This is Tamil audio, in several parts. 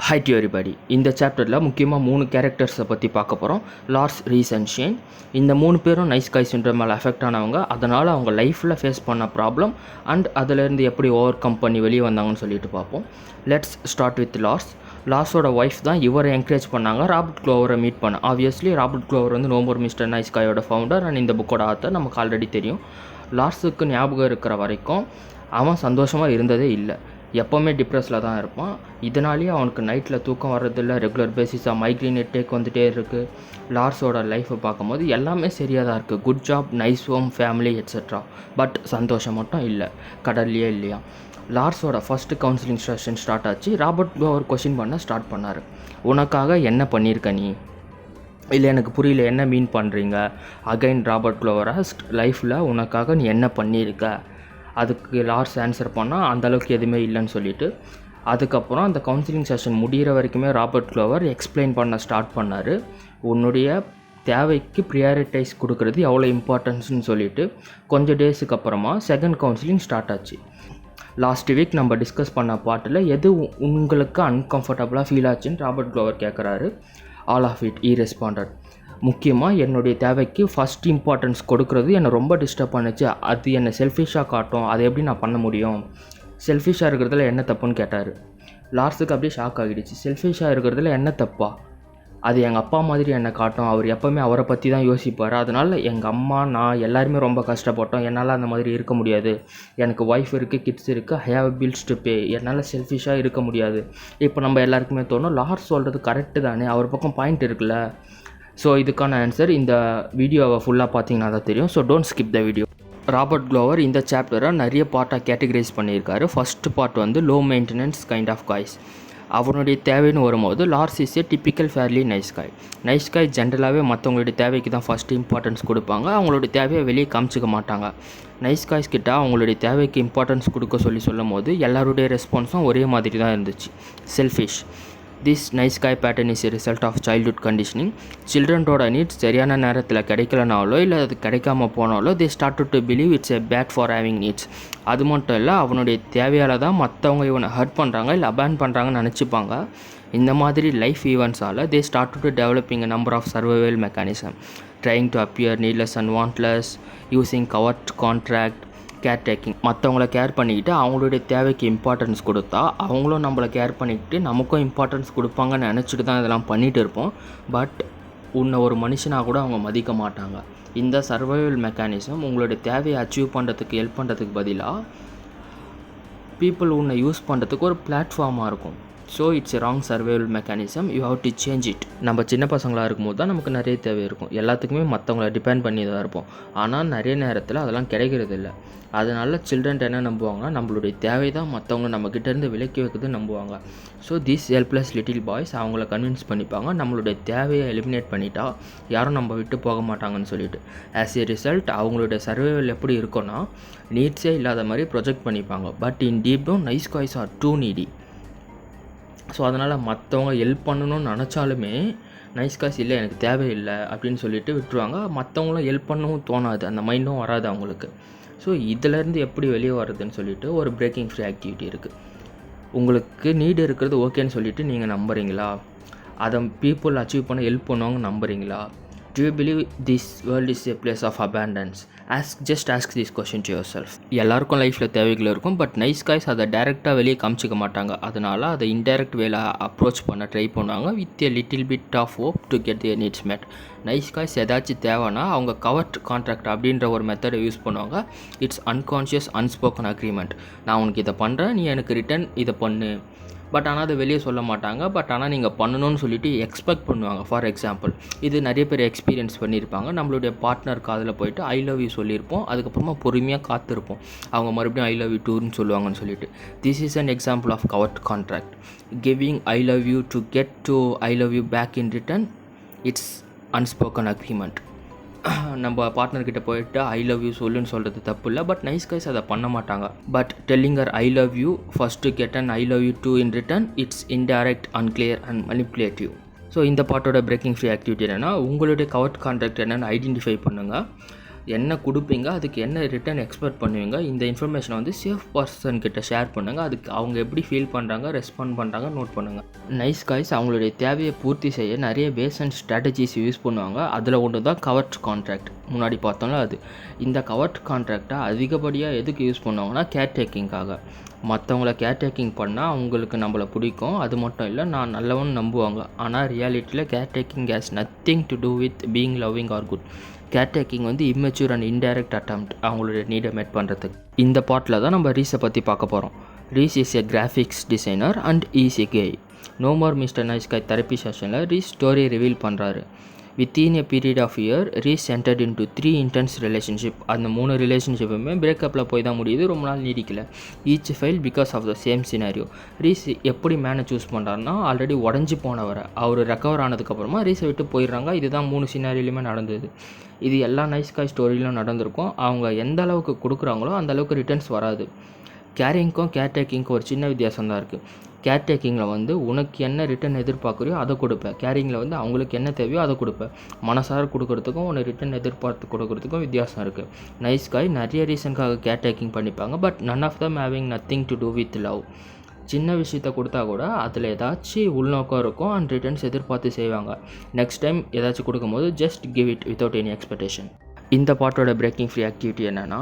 High to everybody. இந்த சாப்டரில் முக்கியமாக 3 கேரக்டர்ஸை பற்றி பார்க்க போகிறோம். Lars, Reese and Shane. இந்த 3 பேரும் நைஸ் காய் சிண்ட்ரோம் மேலே அஃபெக்ட் ஆனவங்க. அதனால் அவங்க லைஃப்பில் ஃபேஸ் பண்ண ப்ராப்ளம் அண்ட் அதிலேருந்து எப்படி ஓவர் கம் பண்ணி வெளியே வந்தாங்கன்னு சொல்லிட்டு பார்ப்போம். Let's start with Lars. லார்ஸோட ஒய்ஃப் தான் இவரை என்கரேஜ் பண்ணாங்க ராபர்ட் க்ளோவரை மீட் பண்ண. ஆப்வியஸ்லி ராபர்ட் க்ளோவர் வந்து நோ மோர் மிஸ்டர் நைஸ் காயோட ஃபவுண்டர் அண்ட் இந்த புக்கோட ஆத்தர் நமக்கு ஆல்ரெடி தெரியும். லார்ஸுக்கு ஞாபகம் இருக்கிற வரைக்கும் அவன் சந்தோஷமாக இருந்ததே இல்லை. எப்போவுமே டிப்ரெஸில் தான் இருப்பான். இதனாலேயே அவனுக்கு நைட்டில் தூக்கம் வர்றதில்ல, ரெகுலர் பேசிஸாக மைக்ரேன் ஹெட்டேக் வந்துகிட்டே இருக்குது. லார்ஸோட லைஃப்பை பார்க்கும்போது எல்லாமே சரியாக தான் இருக்குது. Good job, nice home, family etcetera. But சந்தோஷம் மட்டும் இல்லை. கடல்லையே இல்லையா. லார்ஸோட ஃபஸ்ட்டு கவுன்சிலிங் செஷன் ஸ்டார்ட் ஆச்சு. ராபர்ட் க்ளோவர் கொஷின் பண்ண ஸ்டார்ட் பண்ணார். உனக்காக என்ன பண்ணியிருக்க நீ? இல்லை எனக்கு புரியல, என்ன மீன் பண்ணுறீங்க? அகைன் ராபர்ட் க்ளோவர் ஆஸ்க்ட், லைஃப்பில் உனக்காக நீ என்ன பண்ணியிருக்க? அதுக்கு லார்ஸ் ஆன்சர் பண்ணால் அந்தளவுக்கு எதுவுமே இல்லைன்னு சொல்லிட்டு. அதுக்கப்புறம் அந்த கவுன்சிலிங் செஷன் முடிகிற வரைக்குமே ராபர்ட் க்ளோவர் எக்ஸ்பிளைன் பண்ண ஸ்டார்ட் பண்ணார். உன்னுடைய தேவைக்கு ப்ரியாரிட்டைஸ் கொடுக்குறது எவ்வளோ இம்பார்ட்டன்ஸ்னு சொல்லிட்டு. கொஞ்சம் டேஸுக்கு அப்புறமா செகண்ட் கவுன்சிலிங் ஸ்டார்ட் ஆச்சு. லாஸ்ட் வீக் நம்ம டிஸ்கஸ் பண்ண பாட்டில் எது உங்களுக்கு அன்கம்ஃபர்டபுளாக ஃபீல் ஆச்சுன்னு ராபர்ட் க்ளோவர் கேட்குறாரு. All of it he responded. முக்கியமாக என்னுடைய தேவைக்கு ஃபஸ்ட் இம்பார்ட்டன்ஸ் கொடுக்குறது என்னை ரொம்ப டிஸ்டர்ப் பண்ணுச்சு. அது என்னை செல்ஃபிஷாக காட்டும். அதை எப்படி நான் பண்ண முடியும்? செல்ஃபிஷாக இருக்கிறதுல என்ன தப்புன்னு கேட்டார். லார்ஸுக்கு அப்படியே ஷாக் ஆகிடுச்சு. செல்ஃபிஷாக இருக்கிறதுல என்ன தப்பா? அது எங்கள் அப்பா மாதிரி என்னை காட்டும். அவர் எப்போவுமே அவரை பற்றி தான் யோசிப்பார். அதனால் எங்கள் அம்மா, நான் எல்லாருமே ரொம்ப கஷ்டப்பட்டோம். என்னால் அந்த மாதிரி இருக்க முடியாது. எனக்கு ஒய்ஃப் இருக்குது, கிட்ஸ் இருக்குது, I have bills to pay. என்னால் செல்ஃபிஷாக இருக்க முடியாது. இப்போ நம்ம எல்லாருக்குமே தோணும், லார்ஸ் சொல்கிறது கரெக்டு தானே, அவர் பக்கம் பாயிண்ட் இருக்குல்ல. ஸோ இதுக்கான ஆன்சர் இந்த வீடியோவை ஃபுல்லாக பார்த்தீங்கன்னா தான் தெரியும். So don't skip the video. Robert Glover இந்த சாப்டரை நிறைய பார்ட்டாக கேட்டகரைஸ் பண்ணியிருக்காரு. ஃபஸ்ட்டு பார்ட் வந்து low maintenance kind of guys. அவனுடைய தேவைன்னு வரும்போது Lars is a typical fairly nice guy. Nice guy ஜென்ரலாகவே மற்றவங்களுடைய தேவைக்கு தான் ஃபஸ்ட்டு இம்பார்ட்டன்ஸ் கொடுப்பாங்க. அவங்களுடைய தேவையை வெளியே காமிச்சிக்க மாட்டாங்க. நைஸ் காய்ஸ் கிட்ட அவங்களுடைய தேவைக்கு இம்பார்ட்டன்ஸ் கொடுக்க சொல்லும் போது எல்லாருடைய ரெஸ்பான்ஸும் ஒரே மாதிரி தான் இருந்துச்சு. Selfish. This nice guy pattern is a result of childhood conditioning. சில்ட்ரனோட நீட்ஸ் சரியான நேரத்தில் கிடைக்கலனாலோ இல்லை அது கிடைக்காம போனாலோ they start to believe it's a bad for having needs. அது மட்டும் இல்லை, அவனுடைய தேவையால் தான் மற்றவங்க இவனை ஹர்ட் பண்ணுறாங்க இல்லை அபேன் பண்ணுறாங்கன்னு நினச்சிப்பாங்க. இந்த மாதிரி லைஃப் ஈவெண்ட்ஸால் they start to developing a number of survival mechanism. Trying to appear needless and wantless, using covert contract, care taking. மற்றவங்கள கேர் பண்ணிக்கிட்டு அவங்களுடைய தேவைக்கு இம்பார்ட்டன்ஸ் கொடுத்தா அவங்களும் நம்மளை கேர் பண்ணிக்கிட்டு நமக்கும் இம்பார்ட்டன்ஸ் கொடுப்பாங்கன்னு நினச்சிட்டு தான் இதெல்லாம் பண்ணிகிட்டு இருப்போம். பட் உன்னை ஒரு மனுஷனாக கூட அவங்க மதிக்க மாட்டாங்க. இந்த சர்வைவல் மெக்கானிசம் உங்களுடைய தேவையை அச்சீவ் பண்ணுறதுக்கு ஹெல்ப் பண்ணுறதுக்கு பதிலாக பீப்புள் உன்னை யூஸ் பண்ணுறதுக்கு ஒரு பிளாட்ஃபார்மாக இருக்கும். So it's a wrong survival mechanism. You have to change it. நம்ம சின்ன பசங்களாக இருக்கும்போது தான் நமக்கு நிறைய தேவை இருக்கும். எல்லாத்துக்குமே மற்றவங்கள டிபெண்ட் பண்ணி தான் இருப்போம். ஆனால் நிறைய நேரத்தில் அதெல்லாம் கிடைக்கிறது இல்லை. அதனால் சில்ட்ரன் என்ன நம்புவாங்கன்னா நம்மளுடைய தேவை தான் மற்றவங்க நம்மக்கிட்டேருந்து விலக்கி வைக்கிறது நம்புவாங்க. So these helpless little boys அவங்கள கன்வின்ஸ் பண்ணிப்பாங்க நம்மளுடைய தேவையை எலிமினேட் பண்ணிட்டா யாரும் நம்ம விட்டு போக மாட்டாங்கன்னு சொல்லிட்டு. ஆஸ் ஏ ரிசல்ட் அவங்களுடைய சர்வைவல் எப்படி இருக்கும்னா நீட்ஸே இல்லாத மாதிரி ப்ரொஜெக்ட் பண்ணிப்பாங்க. But in deep down nice guys are too needy. So அதனால் மற்றவங்க ஹெல்ப் பண்ணணும்னு நினச்சாலுமே நைஸ் காய்ஸ் இல்லை எனக்கு தேவையில்லை அப்படின்னு சொல்லிட்டு விட்டுருவாங்க. மற்றவங்களும் ஹெல்ப் பண்ணவும் தோணாது, அந்த மைண்டும் வராது அவங்களுக்கு. ஸோ இதிலேருந்து எப்படி வெளியே வர்றதுன்னு சொல்லிட்டு ஒரு பிரேக்கிங் ஃப்ரீ ஆக்டிவிட்டி இருக்குது. உங்களுக்கு நீடு இருக்கிறது ஓகேன்னு சொல்லிவிட்டு நீங்கள் நம்புறீங்களா? அதை பீப்புள் அச்சீவ் பண்ண ஹெல்ப் பண்ணுவாங்க நம்புறீங்களா? Do you believe this world is a place of abundance? Just ask this question to yourself. எல்லாருக்கும் லைஃப்பில் தேவைகள் இருக்கும். பட் நைஸ் காய்ஸ் அதை டைரெக்டாக வெளியே காமிச்சிக்க மாட்டாங்க. அதனால் அதை இன்டைரக்ட் வேலை அப்ரோச் பண்ண ட்ரை பண்ணுவாங்க with a little bit of hope to get their needs met. Nice guys ஏதாச்சும் தேவைன்னா அவங்க கவர்ட் கான்ட்ராக்ட் அப்படின்ற ஒரு மெத்தடை யூஸ் பண்ணுவாங்க. It's unconscious unspoken agreement. நான் உனக்கு இதை பண்ணுறேன், நீ எனக்கு ரிட்டன் இதை பண்ணு. பட் ஆனால் அதை வெளியே சொல்ல மாட்டாங்க. பட் ஆனால் நீங்கள் பண்ணணும்னு சொல்லிட்டு எக்ஸ்பெக்ட் பண்ணுவாங்க. ஃபார் எக்ஸாம்பிள், இது நிறைய பேர் எக்ஸ்பீரியன்ஸ் பண்ணியிருப்பாங்க. நம்மளுடைய பார்ட்னர் காதில் போயிட்டு ஐ லவ் யூ சொல்லியிருப்போம். அதுக்கப்புறமா பொறுமையாக காத்திருப்போம் அவங்க மறுபடியும் ஐ லவ் யூ டூன்னு சொல்லுவாங்கன்னு சொல்லிட்டு. This is an example of covert contract. Giving I love you to get to I love you back in return, it's unspoken agreement. நம்ம பார்ட்னர்கிட்ட போயிட்டு ஐ லவ் யூ சொல்லுன்னு சொல்கிறது தப்பு இல்லை. பட் நைஸ் கைஸ் அதை பண்ண மாட்டாங்க. But telling her I love you first to get an I love you too in return, it's indirect, unclear and manipulative. So இந்த பார்ட்டோட பிரேக்கிங் ஃப்ரீ ஆக்டிவிட்டி என்னென்னா உங்களுடைய கவர்ட் கான்ட்ராக்ட் என்னென்னு ஐடென்டிஃபை பண்ணுங்கள். என்ன கொடுப்பீங்க, அதுக்கு என்ன ரிட்டர்ன் எக்ஸ்பெக்ட் பண்ணுவீங்க, இந்த இன்ஃபர்மேஷனை வந்து சேஃப் பர்சன் கிட்ட ஷேர் பண்ணுங்கள். அதுக்கு அவங்க எப்படி ஃபீல் பண்ணுறாங்க, ரெஸ்பாண்ட் பண்ணுறாங்க நோட் பண்ணுங்கள். நைஸ் காய்ஸ் அவங்களுடைய தேவையை பூர்த்தி செய்ய நிறைய வேஸ் அண்ட் ஸ்ட்ராட்டஜிஸ் யூஸ் பண்ணுவாங்க. அதில் ஒன்று தான் கவர்ட் கான்ட்ராக்ட். முன்னாடி பார்த்தோம்ல அது. இந்த கவர்ட் கான்ட்ராக்டை அதிகப்படியாக எதுக்கு யூஸ் பண்ணுவாங்கன்னா கேர் டேக்கிங்காக. மற்றவங்கள கேர் டேக்கிங் பண்ணால் அவங்களுக்கு நம்மளை பிடிக்கும், அது மட்டும் இல்லை நான் நல்லவன்னு நம்புவாங்க. ஆனால் ரியாலிட்டியில் care taking has nothing to do with being loving or good. Care taking வந்து இம்மெச்சூர் அண்ட் இன்டைரக்ட் அட்டெம்ப்ட் அவங்களுடைய நீடை மேட் பண்ணுறதுக்கு. இந்த பார்ட்டில் தான் நம்ம ரீஸை பற்றி பார்க்க போகிறோம். Reese is a graphics designer and is a gay. No more mister nice guy therapy செஷனில் ரீஸ் ஸ்டோரி ரிவீல் பண்ணுறாரு. Within a period of year Reese entered into டு 3 இன்டென்ஸ் ரிலேஷன்ஷிப். அந்த 3 ரிலேஷன்ஷிப்புமே பிரேக்கப்பில் போய் தான் முடியுது, ரொம்ப நாள் நீடிக்கல. Each fail because of the same scenario. Reese எப்படி மேனை சூஸ் பண்ணுறாருன்னா, ஆல்ரெடி உடஞ்சி போனவரை அவர் ரெக்கவர் ஆனதுக்கப்புறமா ரீஸை விட்டு போயிடுறாங்க. இதுதான் 3 சினாரியிலுமே நடந்தது. இது எல்லா நைஸ் காய் ஸ்டோரியிலும் நடந்திருக்கும். அவங்க எந்த அளவுக்கு கொடுக்குறாங்களோ அந்த அளவுக்கு ரிட்டர்ன்ஸ் வராது. கேரிங்க்கும் கேர் டேக்கிங்க்கும் ஒரு சின்ன வித்தியாசம் தான் இருக்குது. கேர் டேக்கிங்கில் வந்து உனக்கு என்ன ரிட்டன் எதிர்பார்க்குறியோ அதை கொடுப்பேன். கேரிங்கில் வந்து அவங்களுக்கு என்ன தேவையோ அதை கொடுப்பேன். மனசார கொடுக்குறதுக்கும் உன்னை ரிட்டன் எதிர்பார்த்து கொடுக்குறதுக்கும் வித்தியாசம் இருக்குது. நைஸ் காய் நிறைய ரீசனுக்காக கேர் டேக்கிங் பண்ணிப்பாங்க. But none of them having nothing to do with love. சின்ன விஷயத்த கொடுத்தா கூட அதில் ஏதாச்சும் உள்நோக்கம் இருக்கும் அண்ட் ரிட்டர்ன்ஸ் எதிர்பார்த்து செய்வாங்க. நெக்ஸ்ட் டைம் ஏதாச்சும் கொடுக்கும்போது just give it without any expectation. இந்த பார்ட்டோட பிரேக்கிங் ஃப்ரீ ஆக்டிவிட்டி என்னென்னா,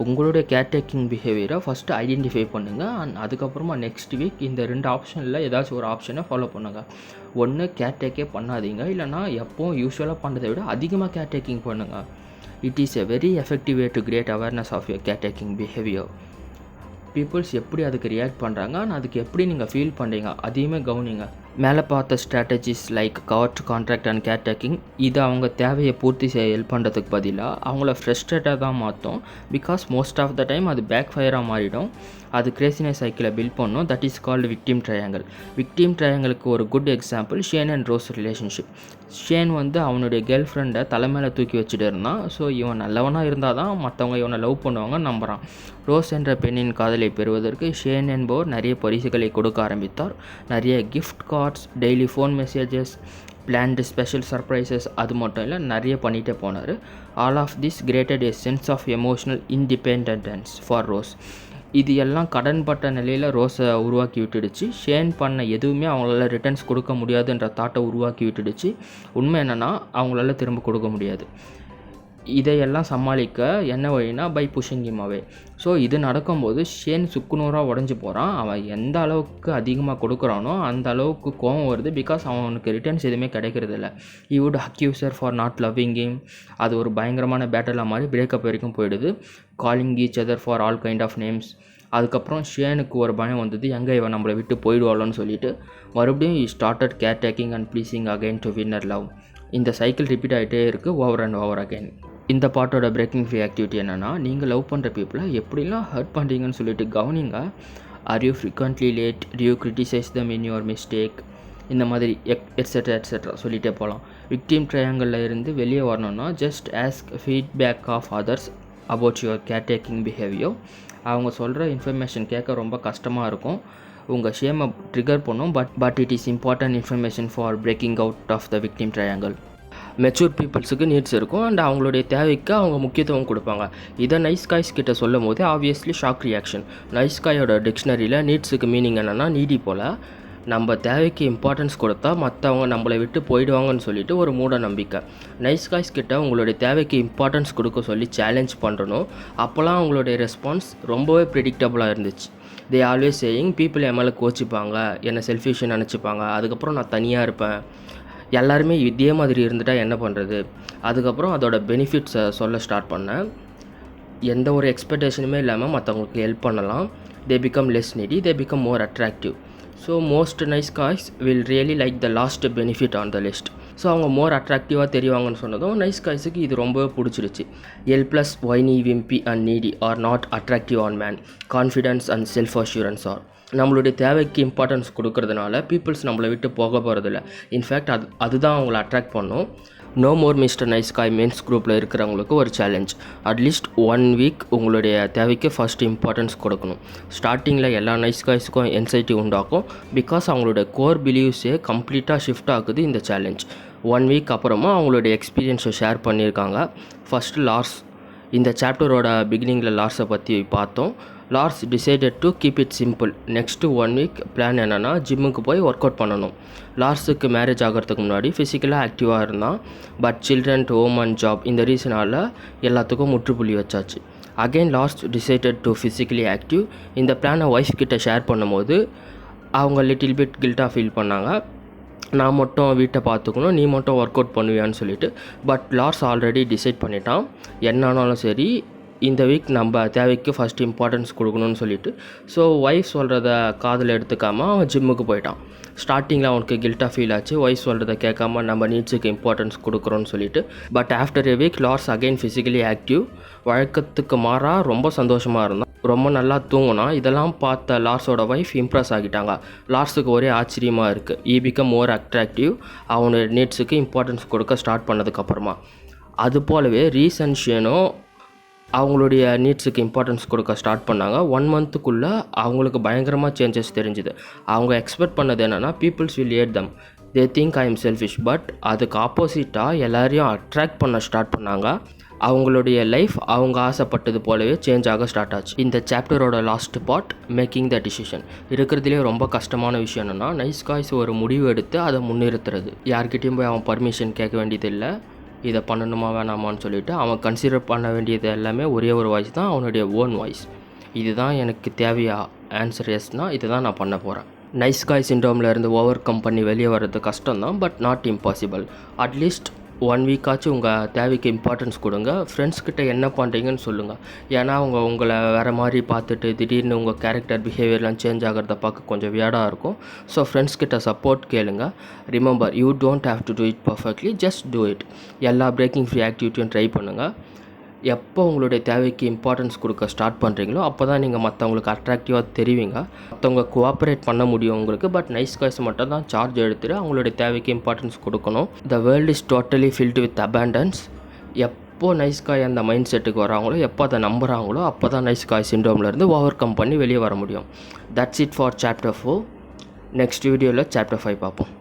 உங்களுடைய கேர் டேக்கிங் பிஹேவியரை ஃபஸ்ட்டு ஐடென்டிஃபை பண்ணுங்கள். அண்ட் அதுக்கப்புறமா நெக்ஸ்ட் வீக் இந்த 2 ஆப்ஷனில் ஏதாச்சும் ஒரு ஆப்ஷனை ஃபாலோ பண்ணுங்கள். ஒன்று கேர் டேக்கே பண்ணாதீங்க, இல்லைனா எப்போவும் யூஸ்வலாக பண்ணுறதை விட அதிகமாக கேர் டேக்கிங் பண்ணுங்கள். It is a very effective way to create awareness of your care taking behaviour. Peoples எப்படி அதுக்கு ரியாக்ட் பண்ணுறாங்க அண்ட் அதுக்கு எப்படி நீங்கள் ஃபீல் பண்ணுறீங்க அதையுமே கவனிங்க. மேலே பார்த்த strategies like covert contract and care taking இது அவங்க தேவையை பூர்த்தி செய்ய ஹெல்ப் பண்ணுறதுக்கு பதிலாக அவங்கள ஃப்ரெஸ்ட்ரேட்டாக தான் மாற்றும். Because most of the time அது பேக் ஃபயராக மாறிடும். அது கிரேசினஸ் சைக்கிளை பில்ட் பண்ணும். That is called victim triangle. Victim ட்ரையாங்கிளுக்கு ஒரு good example Shane and Rose relationship. Shane வந்து அவனுடைய கேர்ள் ஃப்ரெண்டை தலைமையில தூக்கி வச்சுட்டு இருந்தான். ஸோ இவன் நல்லவனாக இருந்தால் தான் மற்றவங்க இவனை லவ் பண்ணுவாங்கன்னு நம்புகிறான். ரோஸ் என்ற பெண்ணின் காதலை பெறுவதற்கு ஷேன் என்பவர் நிறைய பரிசுகளை கொடுக்க ஆரம்பித்தார். நிறைய gift cards, daily phone messages, planned special surprises, அது மட்டும் இல்லை நிறைய பண்ணிகிட்டே போனார். All of this created a sense of emotional independence for Rose. இது எல்லாம் கடன்பட்ட நிலையில் ரோஸை உருவாக்கி விட்டுடுச்சு. ஷேன் பண்ண எதுவுமே அவங்களால ரிட்டர்ன்ஸ் கொடுக்க முடியாதுன்ற தாட்டை உருவாக்கி விட்டுடுச்சு. உண்மை என்னென்னா அவங்களால திரும்ப கொடுக்க முடியாது. இதையெல்லாம் சமாளிக்க என்ன வழினா by pushing him away. So இது நடக்கும்போது ஷேன் சுக்குநூறாக உடஞ்சி போகிறான். அவன் எந்த அளவுக்கு அதிகமாக கொடுக்குறானோ அந்த அளவுக்கு கோவம் வருது. பிகாஸ் அவனுக்கு ரிட்டர்ன்ஸ் எதுவுமே கிடைக்கிறது இல்லை. He would accuse her for not loving him. அது ஒரு பயங்கரமான பேட்டலாக மாதிரி பிரேக்கப் வரைக்கும் போயிடுது. Calling each other for all kind of names. அதுக்கப்புறம் ஷேனுக்கு ஒரு பயம் வந்தது, எங்கே இவன் நம்மளை விட்டு போயிடுவாளோன்னு சொல்லிட்டு மறுபடியும் he started care taking and pleasing again to winner love. இந்த சைக்கிள் ரிப்பீட் ஆகிட்டே இருக்குது ஓவர் அண்ட் ஓவர் அகைன். இந்த பார்ட்டோட பிரேக்கிங் ஃப்ரீ ஆக்டிவிட்டி என்னென்னா, நீங்கள் லவ் பண்ணுற பீப்புளை எப்படிலாம் ஹர்ட் பண்ணுறீங்கன்னு சொல்லிட்டு கவனிங்க. Are you frequently late, to you criticise them in your mistake, இந்த மாதிரி எட்ஸெட்ரா சொல்லிகிட்டே போகலாம். விக்டிம் ட்ரையாங்கிளில் இருந்து வெளியே வரணும்னா just ask feedback of others about your care taking behaviour. அவங்க சொல்கிற இன்ஃபர்மேஷன் கேட்க ரொம்ப கஷ்டமாக இருக்கும், உங்கள் ஷேமை ட்ரிகர் பண்ணும். But it is important information for breaking out of the victim triangle. Mature பீப்புள்ஸுக்கு நீட்ஸ் இருக்கும் அண்ட் அவங்களுடைய தேவைக்கு அவங்க முக்கியத்துவம் கொடுப்பாங்க. இதை நைஸ் காய்ஸ் கிட்ட சொல்லும் போது ஆப்வியஸ்லி ஷாக் ரியாக்ஷன். நைஸ் காயோட டிக்ஷனரியில் நீட்ஸுக்கு மீனிங் என்னென்னா நீடி போல். நம்ம தேவைக்கு இம்பார்ட்டன்ஸ் கொடுத்தா மற்றவங்க நம்மளை விட்டு போயிடுவாங்கன்னு சொல்லிட்டு ஒரு மூட நம்பிக்கை. நைஸ் காய்ஸ் கிட்ட உங்களுடைய தேவைக்கு இம்பார்ட்டன்ஸ் கொடுக்க சொல்லி சேலஞ்ச் பண்ணணும். அப்போலாம் அவங்களுடைய ரெஸ்பான்ஸ் ரொம்பவே ப்ரெடிக்டபுளாக இருந்துச்சு. தே ஆல்வேஸ் சேயிங் பீப்புள் என் மேலே கோச்சிப்பாங்க, என்னை செல்ஃபிஷ்னு நினச்சிப்பாங்க, அதுக்கப்புறம் நான் தனியாக இருப்பேன், எல்லாருமே இதே மாதிரி இருந்துட்டால் என்ன பண்ணுறது. அதுக்கப்புறம் அதோட பெனிஃபிட்ஸை சொல்ல ஸ்டார்ட் பண்ணேன். எந்த ஒரு எக்ஸ்பெக்டேஷனுமே இல்லாமல் மற்றவங்களுக்கு ஹெல்ப் பண்ணலாம். They become less needy, they become more attractive. So most nice guys will really like the last benefit on the list. So அவங்க மோர் அட்ராக்டிவாக தெரிவாங்கன்னு சொன்னதும் நைஸ் காய்ஸுக்கு இது ரொம்பவே பிடிச்சிருச்சு. எல் ப்ளஸ் whiny wimpy and needy are not attractive on man. Confidence and self assurance are. நம்மளுடைய தேவைக்கு இம்பார்ட்டன்ஸ் கொடுக்கறதுனால பீப்புள்ஸ் நம்மளை விட்டு போக போகிறதில்ல. இன்ஃபேக்ட் அதுதான் அவங்கள அட்ராக்ட் பண்ணும். No more mister nice guy men's குரூப்பில் இருக்கிறவங்களுக்கு ஒரு சேலஞ்ச். அட்லீஸ்ட் 1 வீக் உங்களுடைய தேவைக்கு ஃபஸ்ட் இம்பார்ட்டன்ஸ் கொடுக்கணும். ஸ்டார்டிங்கில் எல்லா நைஸ் காய்ஸுக்கும் என்சைட்டி உண்டாக்கும். பிகாஸ் அவங்களுடைய கோர் பிலீவ்ஸே கம்ப்ளீட்டாக ஷிஃப்ட் ஆகுது இந்த சேலஞ்ச். 1 வீக் அப்புறமா அவங்களுடைய எக்ஸ்பீரியன்ஸை ஷேர் பண்ணியிருக்காங்க. ஃபஸ்ட்டு லார்ஸ் இந்த சாப்டரோட பிகினிங்கில் லார்ஸை பற்றி பார்த்தோம். Lars decided to keep it simple. Next 1 week plan என்னென்னா ஜிம்முக்கு போய் ஒர்க் அவுட் பண்ணணும். லார்ஸுக்கு மேரேஜ் ஆகிறதுக்கு முன்னாடி ஃபிசிக்கலாக ஆக்டிவாக இருந்தான். But children, home and job இந்த ரீசனால் எல்லாத்துக்கும் முற்றுப்புள்ளி வச்சாச்சு. Again Lars decided to physically active. இந்த பிளானை ஒய்ஃப் கிட்ட ஷேர் பண்ணும்போது அவங்க லிட்டில் பிட் கில்ட்டாக ஃபீல் பண்ணாங்க. நான் மட்டும் வீட்டை பார்த்துக்கணும், நீ மட்டும் ஒர்க் அவுட் பண்ணுவியான்னு சொல்லிட்டு. பட் லார்ஸ் ஆல்ரெடி டிசைட் பண்ணிட்டான், என்னானாலும் சரி இந்த வீக் நம்ம தேவைக்கு ஃபஸ்ட் இம்பார்ட்டன்ஸ் கொடுக்கணும்னு சொல்லிட்டு. ஸோ ஒய்ஃப் சொல்கிறத காதில் எடுத்துக்காமல் அவன் ஜிம்முக்கு போயிட்டான். ஸ்டார்டிங்கில் அவனுக்கு கில்ட்டாக ஃபீல் ஆச்சு, ஒய்ஃப் சொல்கிறத கேட்காம நம்ம நீட்ஸுக்கு இம்பார்ட்டன்ஸ் கொடுக்குறோன்னு சொல்லிட்டு. But after a week Lars again physically active. வழக்கத்துக்கு மாறாக ரொம்ப சந்தோஷமாக இருந்தான், ரொம்ப நல்லா தூங்கினான். இதெல்லாம் பார்த்த லார்ஸோட ஒய்ஃப் இம்ப்ரெஸ் ஆகிட்டாங்க. லார்ஸுக்கு ஒரே ஆச்சரியமாக இருக்குது. ஈ பிகம் மோர் அட்ராக்டிவ். அவனோட நீட்ஸுக்கு இம்பார்ட்டன்ஸ் கொடுக்க ஸ்டார்ட் பண்ணதுக்கப்புறமா. அது போலவே ரீஸ் அண்ட் ஷேனும் அவங்களுடைய நீட்ஸுக்கு இம்பார்ட்டன்ஸ் கொடுக்க ஸ்டார்ட் பண்ணாங்க. 1 மந்த்துக்குள்ளே அவங்களுக்கு பயங்கரமாக சேஞ்சஸ் தெரிஞ்சுது. அவங்க எக்ஸ்பெக்ட் பண்ணது என்னென்னா peoples will hate them, they think I am selfish. But அதுக்கு ஆப்போசிட்டாக எல்லாரையும் அட்ராக்ட் பண்ண ஸ்டார்ட் பண்ணாங்க. அவங்களுடைய லைஃப் அவங்க ஆசைப்பட்டது போலவே சேஞ்ச் ஆக ஸ்டார்ட் ஆச்சு. இந்த சாப்டரோட last part making the decision. இருக்கிறதுலே ரொம்ப கஷ்டமான விஷயம் என்னென்னா நைஸ் காய்ஸ் ஒரு முடிவு எடுத்து அதை முன்னிறுத்துறது. யார்கிட்டையும் போய் அவன் பர்மிஷன் கேட்க வேண்டியதில்லை, இதை பண்ணணுமா வேணாமான்னு சொல்லிவிட்டு அவன் கன்சிடர் பண்ண வேண்டியது எல்லாமே ஒரே ஒரு வாய்ஸ் தான், அவனுடைய ஓன் வாய்ஸ். இதுதான் எனக்கு தேவையா, ஆன்சர் எஸ்னா இதை தான் நான் பண்ண போகிறேன். நைஸ் காய் சிண்ட்ரோமில் இருந்து ஓவர் கம் பண்ணி வெளியே வர்றது கஷ்டம் தான், பட் நாட் இம்பாசிபிள். அட்லீஸ்ட் 1 வீக்காச்சும் உங்கள் தேவைக்கு இம்பார்ட்டன்ஸ் கொடுங்க. ஃப்ரெண்ட்ஸ்கிட்ட என்ன பண்ணுறீங்கன்னு சொல்லுங்கள். ஏன்னா அவங்க உங்களை வேறு மாதிரி பார்த்துட்டு திடீர்னு உங்கள் கேரக்டர் பிஹேவியர்லாம் சேஞ்ச் ஆகிறத பார்க்க கொஞ்சம் வியர்டாக இருக்கும். ஸோ ஃப்ரெண்ட்ஸ்கிட்ட சப்போர்ட் கேளுங்க. Remember, you don't have to do it perfectly, just do it. எல்லா பிரேக்கிங் ஃப்ரீ ஆக்டிவிட்டியும் ட்ரை பண்ணுங்கள். எப்போ உங்களுடைய தேவைக்கு இம்பார்ட்டன்ஸ் கொடுக்க ஸ்டார்ட் பண்ணுறீங்களோ அப்போ தான் நீங்கள் மற்றவங்களுக்கு அட்ராக்டிவாக தெரிவிங்க. மற்றவங்க கோஆப்ரேட் பண்ண முடியும் உங்களுக்கு. பட் நைஸ் காய்ஸ் மட்டும் தான் சார்ஜ் எடுத்துகிட்டு அவங்களுடைய தேவைக்கு இம்பார்ட்டன்ஸ் கொடுக்கணும். The world is totally filled with abundance. எப்போ நைஸ் காய் அந்த மைண்ட் செட்டுக்கு வராங்களோ, எப்போ அதை நம்புகிறாங்களோ அப்போ தான் நைஸ் காய் சிண்ட்ரோம்லேருந்து ஓவர் கம் பண்ணி வெளியே வர முடியும். That's it for chapter 4. Next வீடியோவில் சாப்டர் 5 பார்ப்போம்.